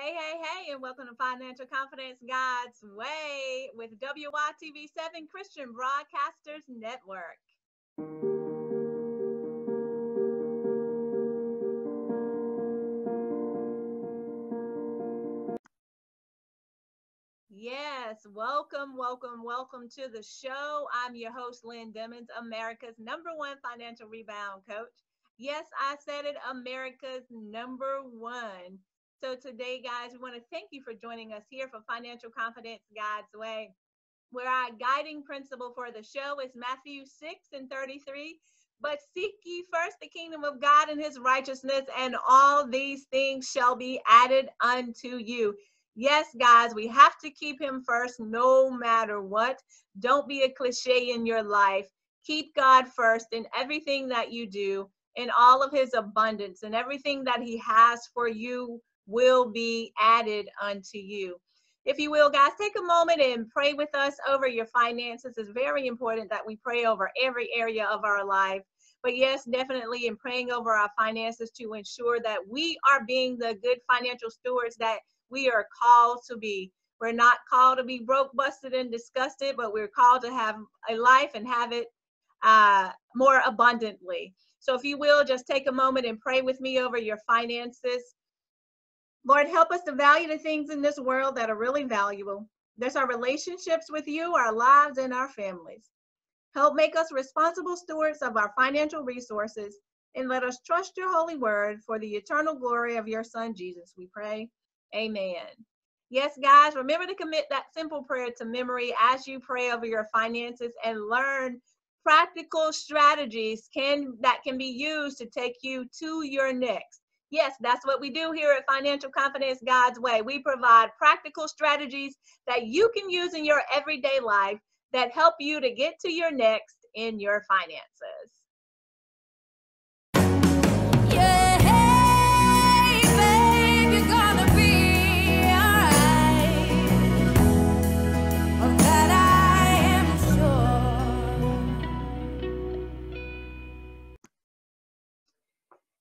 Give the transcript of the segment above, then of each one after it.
Hey, hey, hey, and welcome to Financial Confidence God's Way with WYTV7 Christian Broadcasters Network. Yes, welcome to the show. I'm your host, Lynn Demmons, America's #1 financial rebound coach. Yes, I said it, America's #1. So today, guys, we want to thank you for joining us here for Financial Confidence God's Way, where our guiding principle for the show is Matthew 6:33. But seek ye first the kingdom of God and his righteousness, and all these things shall be added unto you. Yes, guys, we have to keep him first no matter what. Don't be a cliche in your life. Keep God first in everything that you do, in all of his abundance, and everything that he has for you will be added unto you. If you will, guys, take a moment and pray with us over your finances. It's very important that we pray over every area of our life. But yes, definitely in praying over our finances to ensure that we are being the good financial stewards that we are called to be. We're not called to be broke, busted, and disgusted, but we're called to have a life and have it more abundantly. So if you will, just take a moment and pray with me over your finances. Lord, help us to value the things in this world that are really valuable. There's our relationships with you, our lives, and our families. Help make us responsible stewards of our financial resources, and let us trust your holy word for the eternal glory of your son, Jesus. We pray. Amen. Yes, guys, remember to commit that simple prayer to memory as you pray over your finances and learn practical strategies that can be used to take you to your next. Yes, that's what we do here at Financial Confidence God's Way. We provide practical strategies that you can use in your everyday life that help you to get to your next in your finances. Yeah, hey, babe, you're gonna be alright. Of that I am sure.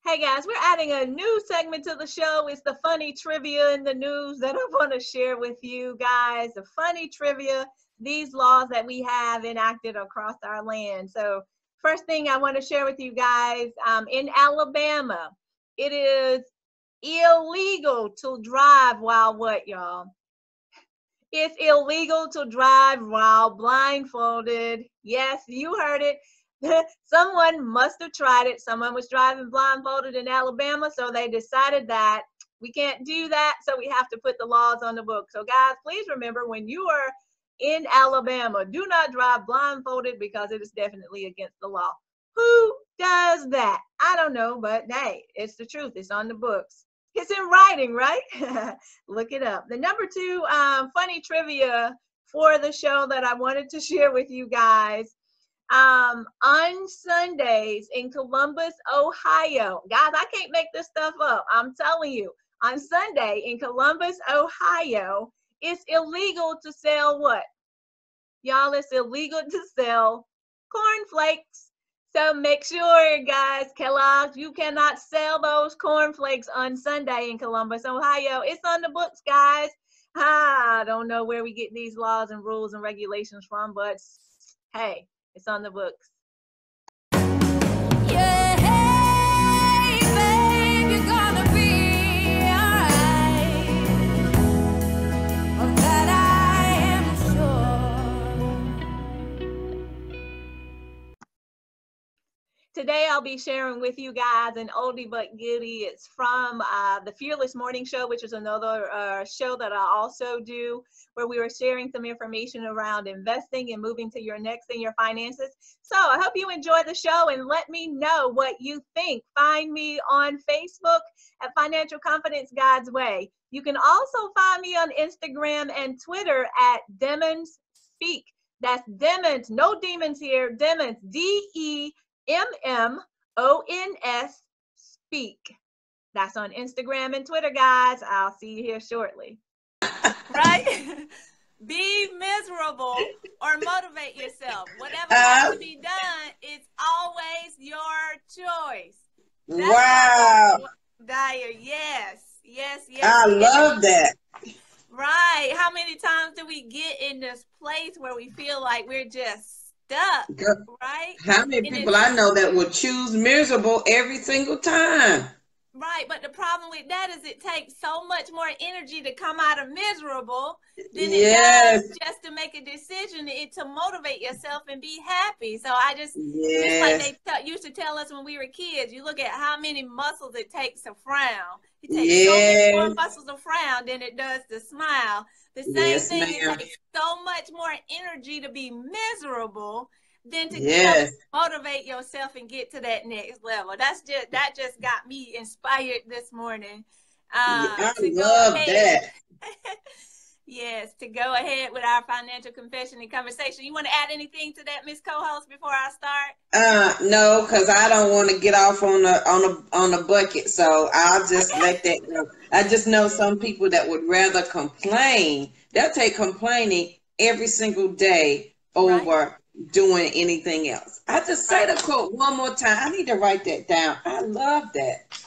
Hey guys, we're adding a new segment to the show. It's the funny trivia in the news that I want to share with you guys. The funny trivia, these laws that we have enacted across our land. So first thing I want to share with you guys, in Alabama, it is illegal to drive while what, y'all? It's illegal to drive while blindfolded. Yes, you heard it. Someone must have tried it. Someone was driving blindfolded in Alabama, so they decided that we can't do that, so we have to put the laws on the book. So guys, please remember, when you are in Alabama, do not drive blindfolded because it is definitely against the law. Who does that? I don't know, but hey, it's the truth. It's on the books. It's in writing, right? Look it up. The number 2 funny trivia for the show that I wanted to share with you guys. On Sundays in Columbus, Ohio, guys, I can't make this stuff up. I'm telling you, on Sunday in Columbus, Ohio, it's illegal to sell what? Y'all, it's illegal to sell cornflakes. So make sure, guys, Kellogg's, you cannot sell those cornflakes on Sunday in Columbus, Ohio. It's on the books, guys. I don't know where we get these laws and rules and regulations from, but hey, it's on the books. Yeah, hey, babe, you're gonna be alright. Of that I am sure. Today, I'll be sharing with you guys an oldie but goodie. It's from the Fearless Morning Show, which is another show that I also do, where we were sharing some information around investing and moving to your next in your finances. So I hope you enjoy the show and let me know what you think. Find me on Facebook at Financial Confidence God's Way. You can also find me on Instagram and Twitter at Demmons Speak. That's Demmons, no demons here, Demmons, DEMMONS Speak. That's on Instagram and Twitter, guys. I'll see you here shortly. Right? Be miserable or motivate yourself. Whatever has to be done, it's always your choice. That's wow. Dyer, yes. Yes, I yes. love that. Right. How many times do we get in this place where we feel like we're just stuck, Girl, right? how many And people it's I know that would choose miserable every single time? right, but the problem with that is it takes so much more energy to come out of miserable than it Yes, does just to make a decision to motivate yourself and be happy. So I just like yes, they used to tell us when we were kids, you look at how many muscles it takes to frown. It takes so many more yes, muscles to frown than it does to smile. The same yes, thing, it ma'am. takes so much more energy to be miserable than to get up, Yes. motivate yourself and get to that next level. That just got me inspired this morning Yeah, I to go love ahead. that. Yes, to go ahead with our financial confession and conversation. You want to add anything to that, Miss Co-host, before I start? No, because I don't want to get off on the bucket, so I'll just let that go. I just know some people that would rather complain. They'll take complaining every single day Right, over doing anything else. I just say right. the quote one more time. I need to write that down. I love that.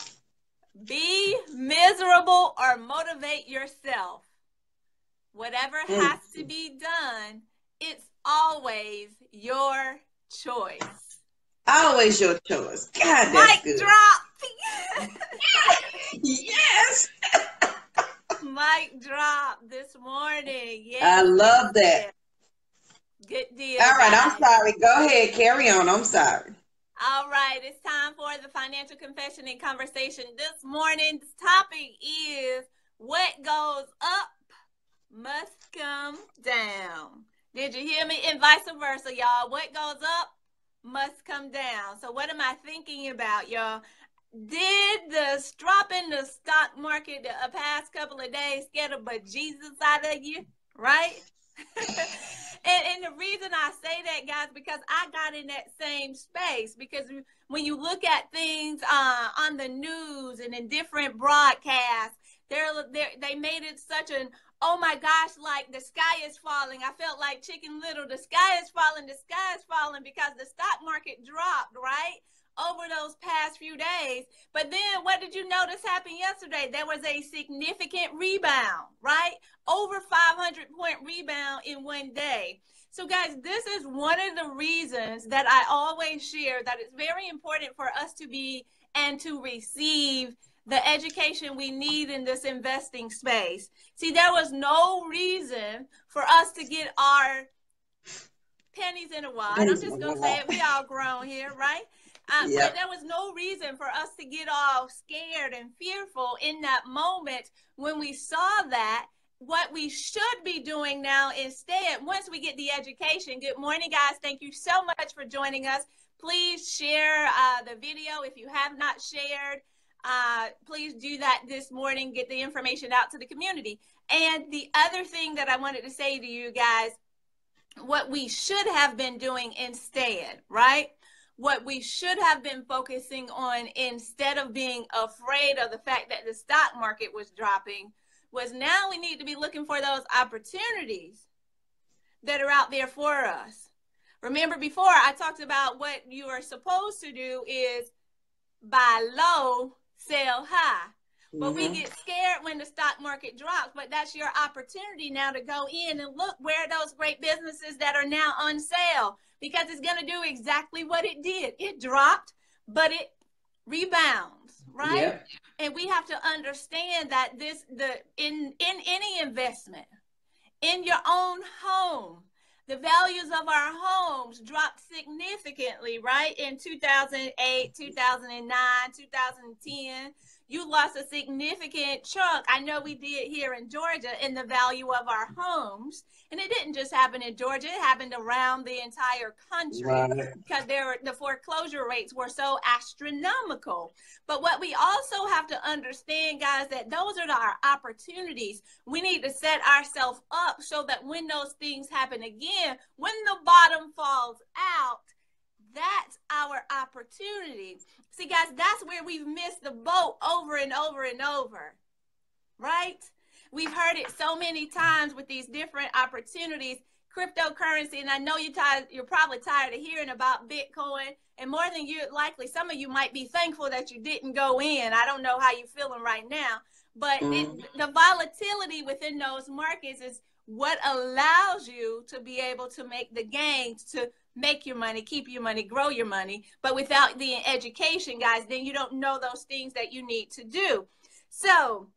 Be miserable or motivate yourself. Whatever Mm. has to be done, it's always your choice. Always your choice. God, that's Mic good. drop. Yes, Mic drop this morning. I Yes, yes, love that. yes. Good deal, All right, I'm guys. sorry. Go ahead, carry on. I'm sorry. All right, it's time for the financial confession and conversation. This morning's topic is what goes up must come down. Did you hear me? And vice versa, y'all. What goes up must come down. So what am I thinking about, y'all? Did the drop in the stock market the past couple of days scare the bejesus out of you? Right? and the reason I say that, guys, because I got in that same space. Because when you look at things on the news and in different broadcasts, they made it such an, oh my gosh, like the sky is falling. I felt like Chicken Little, the sky is falling, because the stock market dropped, right? Over those past few days. But then what did you notice happened yesterday? There was a significant rebound, right? Over 500-point rebound in one day. So guys, this is one of the reasons that I always share that it's very important for us to be and to receive the education we need in this investing space. See, there was no reason for us to get our pennies in a wad. I'm just going to say it. We all grown here, right? Yep. But there was no reason for us to get all scared and fearful in that moment when we saw that. What we should be doing now instead, once we get the education. Good morning, guys. Thank you so much for joining us. Please share the video if you have not shared. Please do that this morning. Get the information out to the community. And the other thing that I wanted to say to you guys, what we should have been doing instead, right? What we should have been focusing on instead of being afraid of the fact that the stock market was dropping was now we need to be looking for those opportunities that are out there for us. Remember before I talked about what you are supposed to do is buy low, sell high. But we get scared when the stock market drops, but that's your opportunity now to go in and look where those great businesses that are now on sale, because it's going to do exactly what it did. It dropped, but it rebounds, right? Yep. And we have to understand that in any investment, in your own home, the values of our homes dropped significantly, right? In 2008, 2009, 2010, you lost a significant chunk. I know we did here in Georgia in the value of our homes. And it didn't just happen in Georgia. It happened around the entire country, right? Because the foreclosure rates were so astronomical. But what we also have to understand, guys, that those are our opportunities. We need to set ourselves up so that when those things happen again, when the bottom falls out, that's our opportunity. See, guys, that's where we've missed the boat over and over and over, right? We've heard it so many times with these different opportunities, cryptocurrency, and I know you're probably tired of hearing about Bitcoin, and more than likely, some of you might be thankful that you didn't go in. I don't know how you're feeling right now, But Mm-hmm. the volatility within those markets is what allows you to be able to make the gains, to make your money, keep your money, grow your money. But without the education, guys, then you don't know those things that you need to do. So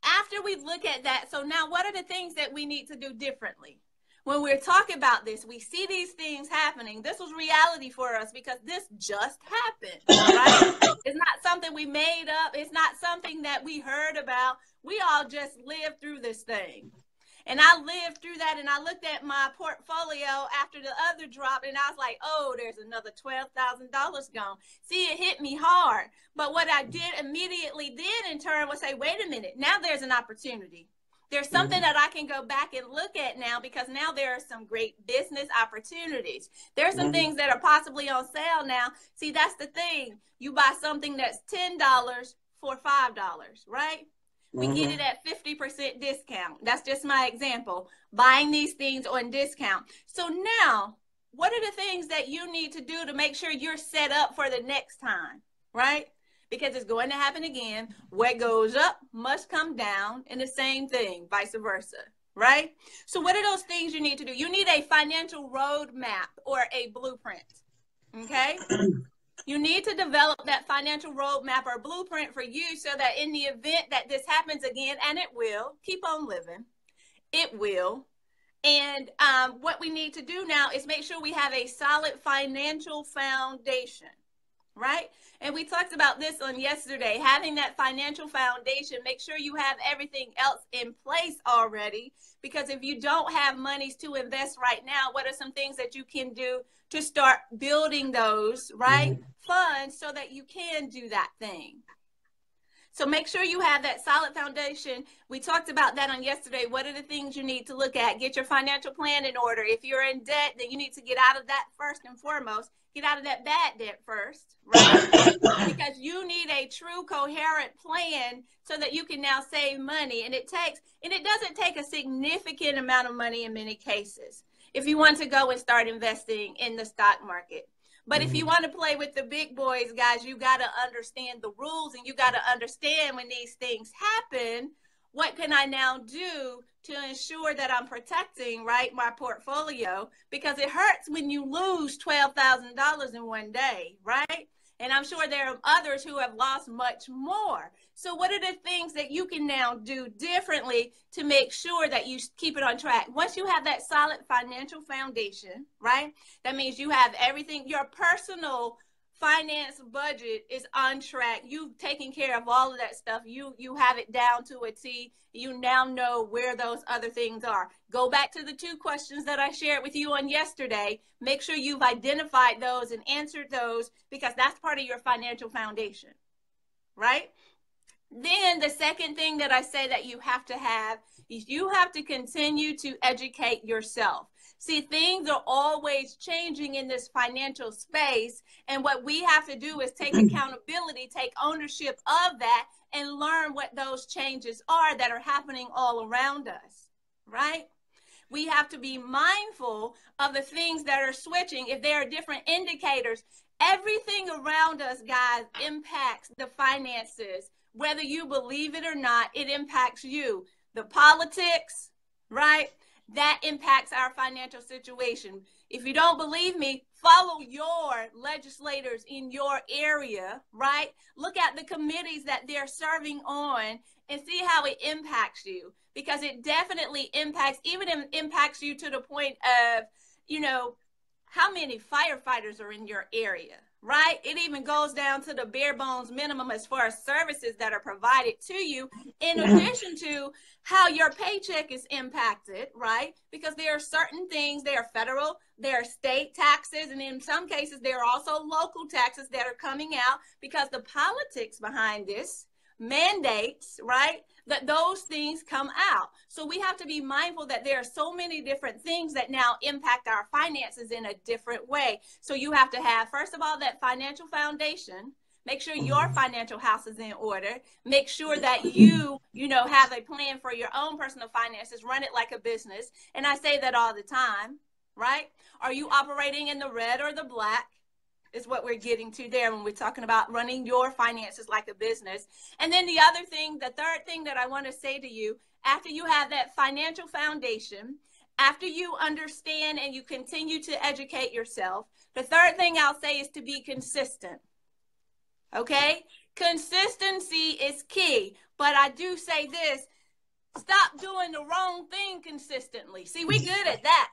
after we look at that, so now what are the things that we need to do differently? When we're talking about this, we see these things happening. This was reality for us because this just happened, right? It's not something we made up. It's not something that we heard about. We all just lived through this thing. And I lived through that, and I looked at my portfolio after the other drop, and I was like, oh, there's another $12,000 gone. See, it hit me hard. But what I did immediately then in turn was say, wait a minute, now there's an opportunity. There's something that I can go back and look at now, because now there are some great business opportunities. There's some things that are possibly on sale now. See, that's the thing. You buy something that's $10 for $5, right? We get it at 50% discount. That's just my example. Buying these things on discount. So now, what are the things that you need to do to make sure you're set up for the next time, right? Because it's going to happen again. What goes up must come down, and the same thing, vice versa, right? So what are those things you need to do? You need a financial roadmap or a blueprint, okay? You need to develop that financial roadmap or blueprint for you so that in the event that this happens again, and it will, keep on living, it will. And what we need to do now is make sure we have a solid financial foundation, right? And we talked about this on yesterday, having that financial foundation. Make sure you have everything else in place already, because if you don't have monies to invest right now, what are some things that you can do to start building those, right, funds so that you can do that thing? So make sure you have that solid foundation. We talked about that on yesterday. What are the things you need to look at? Get your financial plan in order. If you're in debt, then you need to get out of that first and foremost. Get out of that bad debt first, right? Because you need a true coherent plan so that you can now save money. And it doesn't take a significant amount of money in many cases if you want to go and start investing in the stock market. But if you want to play with the big boys, guys, you got to understand the rules, and you got to understand when these things happen, what can I now do to ensure that I'm protecting, right, my portfolio? Because it hurts when you lose $12,000 in one day, right? And I'm sure there are others who have lost much more. So what are the things that you can now do differently to make sure that you keep it on track? Once you have that solid financial foundation, right? That means you have everything, your personal finance budget is on track. You've taken care of all of that stuff. You have it down to a T. You now know where those other things are. Go back to the 2 questions that I shared with you on yesterday. Make sure you've identified those and answered those, because that's part of your financial foundation, right? Then the second thing that I say that you have to have is you have to continue to educate yourself. See, things are always changing in this financial space. And what we have to do is take accountability, take ownership of that, and learn what those changes are that are happening all around us, right? We have to be mindful of the things that are switching. If there are different indicators, everything around us, guys, impacts the finances. Whether you believe it or not, it impacts you. The politics, right? That impacts our financial situation. If you don't believe me, follow your legislators in your area, right? Look at the committees that they're serving on and see how it impacts you, because it definitely impacts you to the point of, you know, how many firefighters are in your area, right? It even goes down to the bare bones minimum as far as services that are provided to you, in addition to how your paycheck is impacted, right? Because there are certain things, there are federal, there are state taxes, and in some cases, there are also local taxes that are coming out because the politics behind this mandates, right, that those things come out. So we have to be mindful that there are so many different things that now impact our finances in a different way. So you have to have, first of all, that financial foundation. Make sure your financial house is in order. Make sure that you have a plan for your own personal finances. Run it like a business. And I say that all the time, right? Are you operating in the red or the black? is what we're getting to there when we're talking about running your finances like a business. And then the other thing, the third thing that I want to say to you, after you have that financial foundation, after you understand and you continue to educate yourself, the third thing I'll say is to be consistent. Okay? Consistency is key. But I do say this, stop doing the wrong thing consistently. See, we're good at that.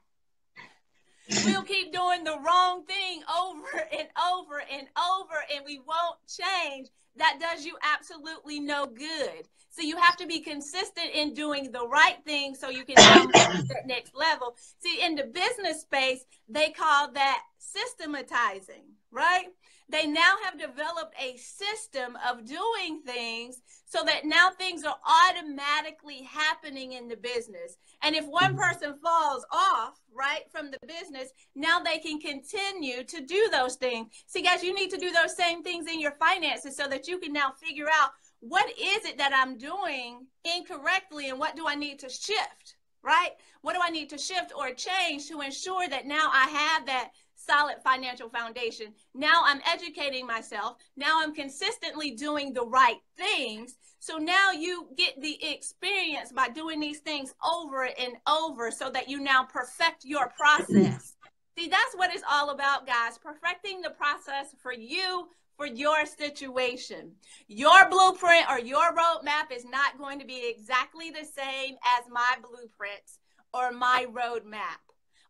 We'll keep doing the wrong thing over and over and over, and we won't change. That does you absolutely no good. So you have to be consistent in doing the right thing so you can now move to that next level. See, in the business space, they call that systematizing, right? They now have developed a system of doing things so that now things are automatically happening in the business. And if one person falls off, right, from the business, now they can continue to do those things. See, guys, you need to do those same things in your finances so that you can now figure out, what is it that I'm doing incorrectly and what do I need to shift, right? What do I need to shift or change to ensure that now I have that solid financial foundation? Now I'm educating myself. Now I'm consistently doing the right things. So now you get the experience by doing these things over and over so that you now perfect your process. See, that's what it's all about, guys. Perfecting the process for you, for your situation. Your blueprint or your roadmap is not going to be exactly the same as my blueprints or my roadmap.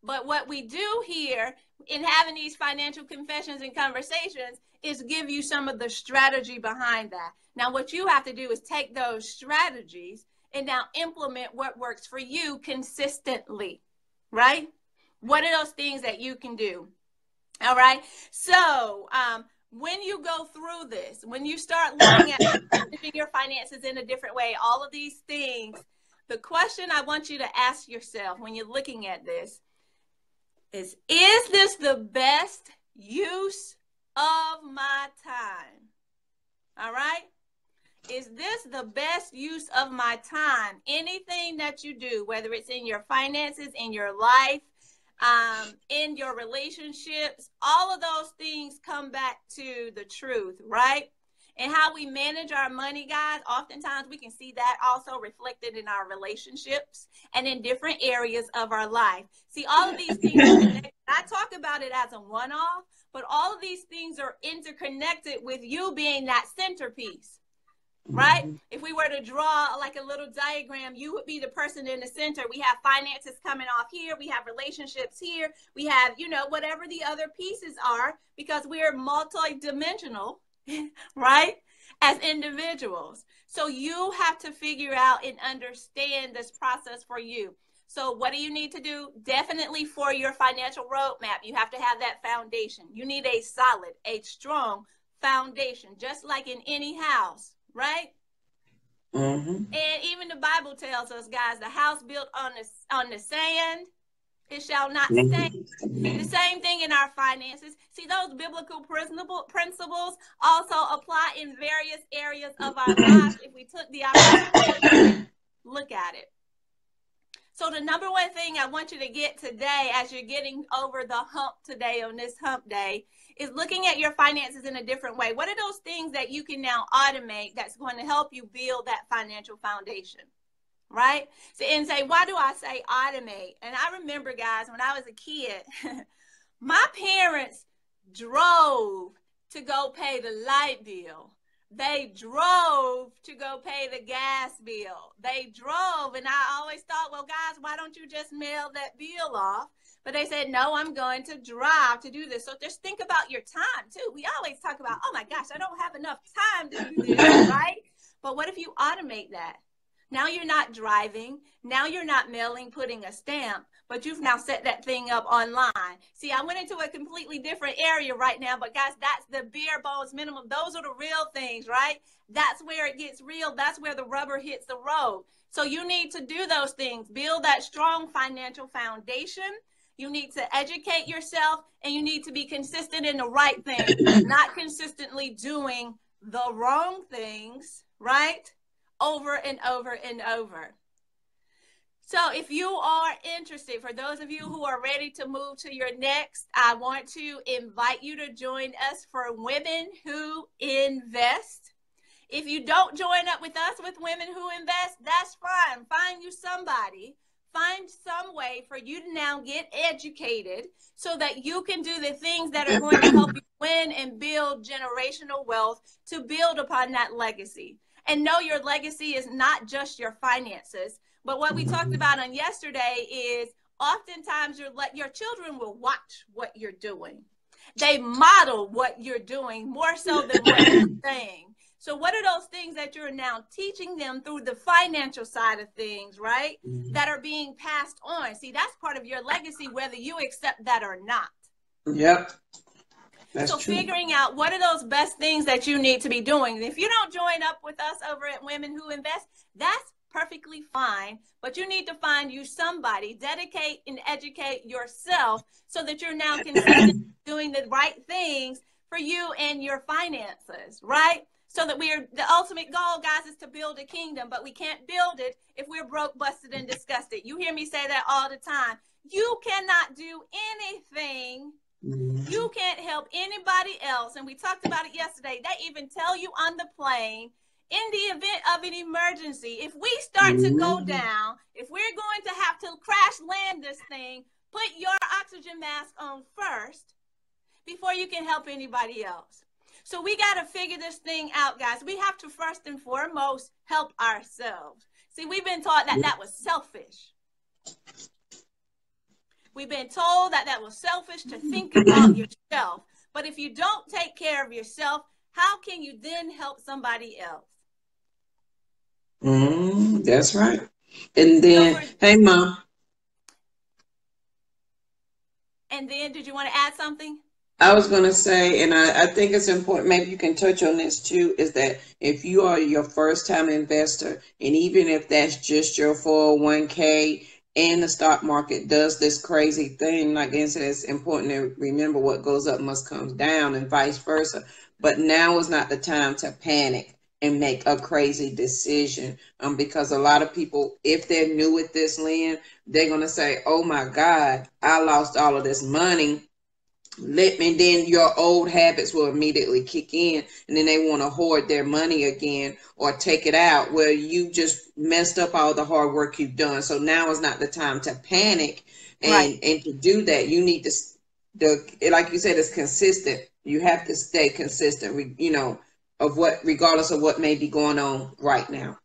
But what we do here in having these financial confessions and conversations is give you some of the strategy behind that. Now, what you have to do is take those strategies and now implement what works for you consistently, right? What are those things that you can do? All right. So, when you go through this, when you start looking at living your finances in a different way, all of these things, the question I want you to ask yourself when you're looking at this is this the best use of my time? All right? Is this the best use of my time? Anything that you do, whether it's in your finances, in your life, in your relationships, all of those things come back to the truth, right? And how we manage our money, guys, oftentimes we can see that also reflected in our relationships and in different areas of our life. See, all of these things are connected. I talk about it as a one-off, but all of these things are interconnected with you being that centerpiece, right? If we were to draw like a little diagram, you would be the person in the center. We have finances coming off here. We have relationships here. We have, you know, whatever the other pieces are, because we are multi-dimensional, right, as individuals. So you have to figure out and understand this process for you. So what do you need to do? Definitely for your financial roadmap, you have to have that foundation. You need a solid, a strong foundation, just like in any house, right? And even the Bible tells us, guys, the house built on the sand, it shall not stand. The same thing in our finances. See, those biblical principles also apply in various areas of our lives if we took the opportunity to look at it. So the number one thing I want you to get today, as you're getting over the hump today on this hump day, is looking at your finances in a different way. What are those things that you can now automate that's going to help you build that financial foundation? Right? So, and say, why do I say automate? And I remember, guys, when I was a kid, my parents drove to go pay the light bill. They drove to go pay the gas bill. They drove, and I always thought, well, guys, why don't you just mail that bill off? But they said, no, I'm going to drive to do this. So just think about your time, too. We always talk about, oh, my gosh, I don't have enough time to do this, right? But what if you automate that? Now you're not driving. Now you're not mailing, putting a stamp, but you've now set that thing up online. See, I went into a completely different area right now, but guys, that's the bare bones minimum. Those are the real things, right? That's where it gets real. That's where the rubber hits the road. So you need to do those things. Build that strong financial foundation. You need to educate yourself, and you need to be consistent in the right thing, not consistently doing the wrong things, right? Over and over and over. So if you are interested, for those of you who are ready to move to your next, I want to invite you to join us for Women Who Invest. If you don't join up with us with Women Who Invest, that's fine. Find you somebody. Find some way for you to now get educated so that you can do the things that are going to help you win and build generational wealth to build upon that legacy. And know your legacy is not just your finances. But what we talked about on yesterday is oftentimes your children will watch what you're doing. They model what you're doing more so than what you're saying. So what are those things that you're now teaching them through the financial side of things, right? That are being passed on. See, that's part of your legacy, whether you accept that or not. Yep. That's so true. Figuring out what are those best things that you need to be doing. If you don't join up with us over at Women Who Invest, that's perfectly fine, but you need to find you somebody, dedicate and educate yourself so that you're now consistent doing the right things for you and your finances, right? So that the ultimate goal, guys, is to build a kingdom, but we can't build it if we're broke, busted, and disgusted. You hear me say that all the time. You cannot do anything. You can't help anybody else. And we talked about it yesterday. They even tell you on the plane, in the event of an emergency, if we start to go down, if we're going to have to crash land this thing, put your oxygen mask on first before you can help anybody else. So we got to figure this thing out, guys. We have to first and foremost help ourselves. See, we've been taught that that was selfish. We've been told that that was selfish to think about yourself. But if you don't take care of yourself, how can you then help somebody else? That's right. And then, hey, Mom. And then, did you want to add something? I was going to say, and I think it's important, maybe you can touch on this too, is that if you are your first time investor, and even if that's just your 401k and the stock market does this crazy thing, like I said, it's important to remember what goes up must come down and vice versa. But now is not the time to panic and make a crazy decision, because a lot of people, if they're new at this, Lynn, they're going to say, oh my God, I lost all of this money. And then your old habits will immediately kick in, and then they want to hoard their money again or take it out where you just messed up all the hard work you've done. So now is not the time to panic, and to do that. You need to, like you said, it's consistent. You have to stay consistent, regardless of what may be going on right now.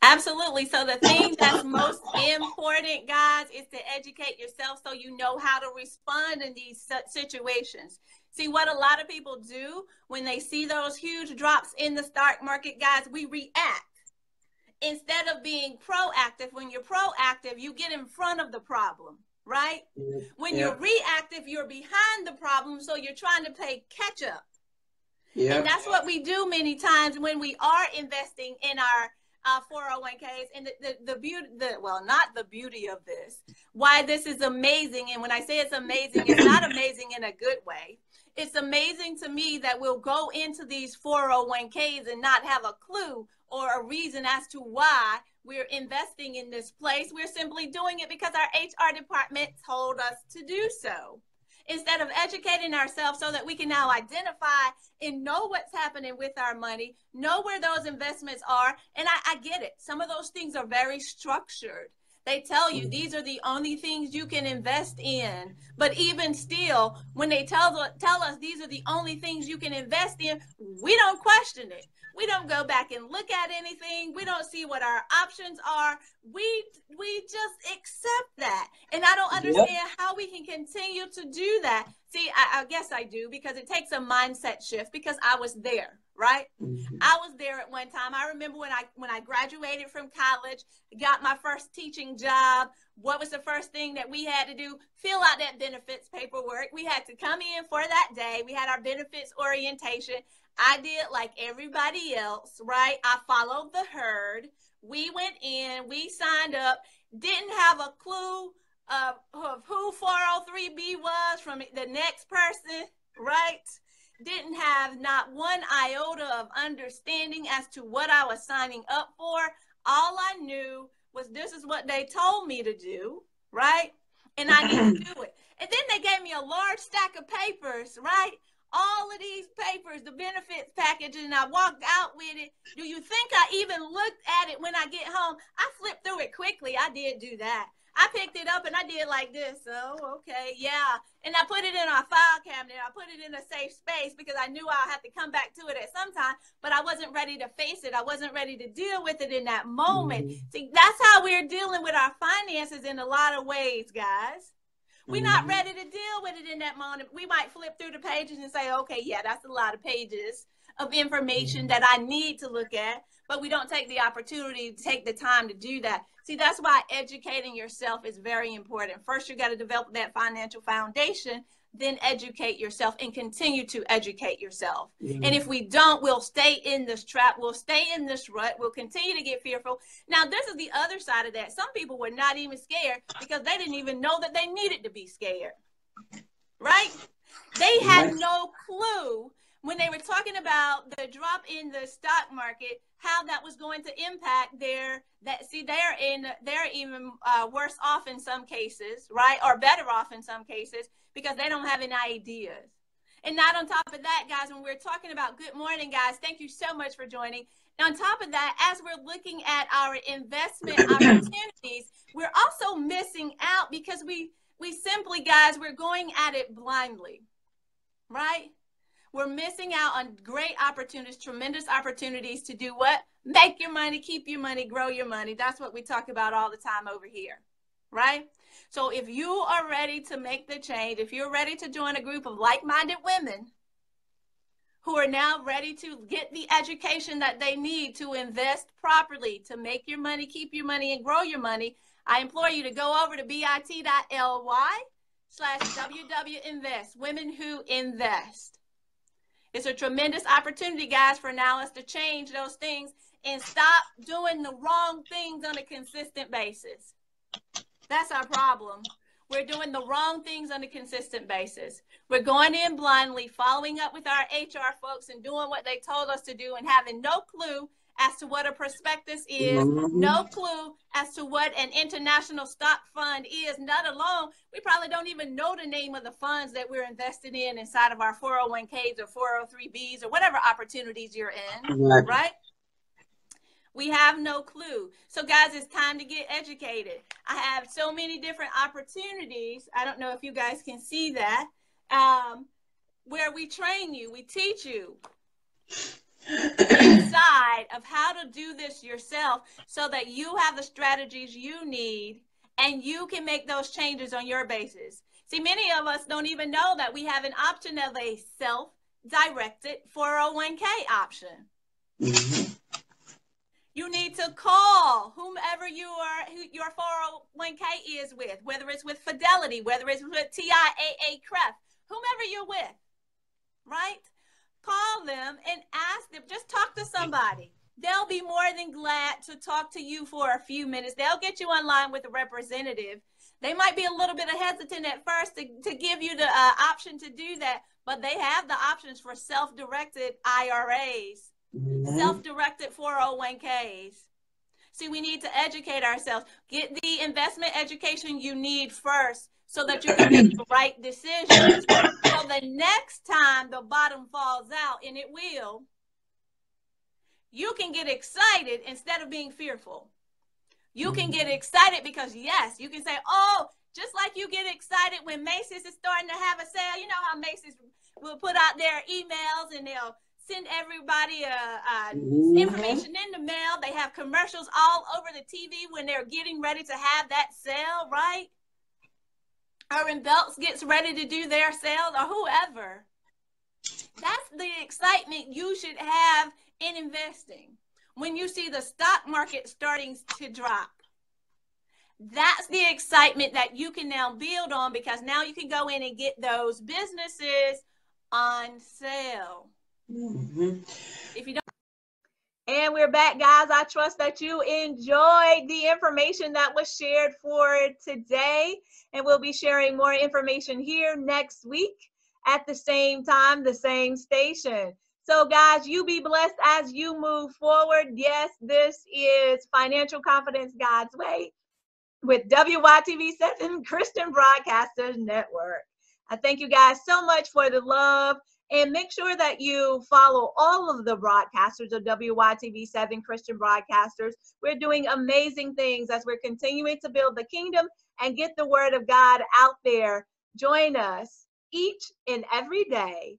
Absolutely. So the thing that's most important, guys, is to educate yourself so you know how to respond in these situations. See, what a lot of people do when they see those huge drops in the stock market, guys, we react instead of being proactive. When you're proactive, you get in front of the problem, right? When you're reactive, you're behind the problem, so you're trying to play catch up. And that's what we do many times when we are investing in our 401ks. And the beauty, not the beauty of this, why this is amazing. And when I say it's amazing, it's not amazing in a good way. It's amazing to me that we'll go into these 401ks and not have a clue or a reason as to why we're investing in this place. We're simply doing it because our HR department told us to do so, instead of educating ourselves so that we can now identify and know what's happening with our money, know where those investments are. And I get it. Some of those things are very structured. They tell you these are the only things you can invest in. But even still, when they tell us these are the only things you can invest in, we don't question it. We don't go back and look at anything. We don't see what our options are. We just accept that. And I don't understand how we can continue to do that. See, I guess I do, because it takes a mindset shift, because I was there, right? I was there at one time. I remember when I graduated from college, got my first teaching job. What was the first thing that we had to do? Fill out that benefits paperwork. We had to come in for that day. We had our benefits orientation. I did like everybody else, right? I followed the herd. We went in, we signed up, didn't have a clue of who 403B was from the next person, right? Didn't have not one iota of understanding as to what I was signing up for. All I knew was this is what they told me to do, right? And I need to do it. And then they gave me a large stack of papers, right? All of these papers, the benefits package, and I walked out with it. Do you think I even looked at it when I get home? I flipped through it quickly. I did do that. I picked it up and I did like this. Oh, okay, yeah. And I put it in our file cabinet. I put it in a safe space because I knew I'll have to come back to it at some time, but I wasn't ready to face it. I wasn't ready to deal with it in that moment. See, that's how we're dealing with our finances in a lot of ways, guys. We're not ready to deal with it in that moment. We might flip through the pages and say, okay, yeah, that's a lot of pages of information that I need to look at, but we don't take the opportunity to take the time to do that. See, that's why educating yourself is very important. First, you got to develop that financial foundation, then educate yourself and continue to educate yourself. And if we don't, we'll stay in this trap. We'll stay in this rut. We'll continue to get fearful. Now, this is the other side of that. Some people were not even scared because they didn't even know that they needed to be scared, right? They had no clue when they were talking about the drop in the stock market, how that was going to impact they're even worse off in some cases, right? Or better off in some cases because they don't have any ideas. And not on top of that, guys, when we're talking about good morning, guys, thank you so much for joining. And on top of that, as we're looking at our investment opportunities, we're also missing out because we simply, guys, we're going at it blindly, right? We're missing out on great opportunities, tremendous opportunities to do what? Make your money, keep your money, grow your money. That's what we talk about all the time over here, right? So if you are ready to make the change, if you're ready to join a group of like-minded women who are now ready to get the education that they need to invest properly, to make your money, keep your money, and grow your money, I implore you to go over to bit.ly/WWInvest, Women Who Invest. It's a tremendous opportunity, guys, for now us to change those things and stop doing the wrong things on a consistent basis. That's our problem. We're doing the wrong things on a consistent basis. We're going in blindly, following up with our HR folks and doing what they told us to do and having no clue as to what a prospectus is, no clue as to what an international stock fund is, not alone, we probably don't even know the name of the funds that we're invested in inside of our 401ks or 403bs or whatever opportunities you're in, right? We have no clue. So guys, it's time to get educated. I have so many different opportunities. I don't know if you guys can see that, where we train you, we teach you inside of how to do this yourself so that you have the strategies you need and you can make those changes on your basis. See, many of us don't even know that we have an option of a self-directed 401k option. You need to call whomever your 401k is with, whether it's with Fidelity, whether it's with TIAA CREF, whomever you're with, right? Call them and ask them, just talk to somebody. They'll be more than glad to talk to you for a few minutes. They'll get you online with a representative. They might be a little bit hesitant at first to give you the option to do that, but they have the options for self-directed IRAs, self-directed 401ks. See, we need to educate ourselves. Get the investment education you need first so that you can make the right decisions. So the next time the bottom falls out, and it will, you can get excited instead of being fearful. You can get excited because, yes, you can say, oh, just like you get excited when Macy's is starting to have a sale. You know how Macy's will put out their emails and they'll send everybody information in the mail. They have commercials all over the TV when they're getting ready to have that sale, right? Or when Belts gets ready to do their sales or whoever. That's the excitement you should have in investing. When you see the stock market starting to drop, that's the excitement that you can now build on because now you can go in and get those businesses on sale. If you don't. And we're back, guys. I trust that you enjoyed the information that was shared for today. And we'll be sharing more information here next week at the same time, the same station. So guys, you be blessed as you move forward. Yes, this is Financial Confidence God's Way with WYTV7 Christian Broadcasters Network. I thank you guys so much for the love, and make sure that you follow all of the broadcasters of WYTV7 Christian Broadcasters. We're doing amazing things as we're continuing to build the kingdom and get the word of God out there. Join us each and every day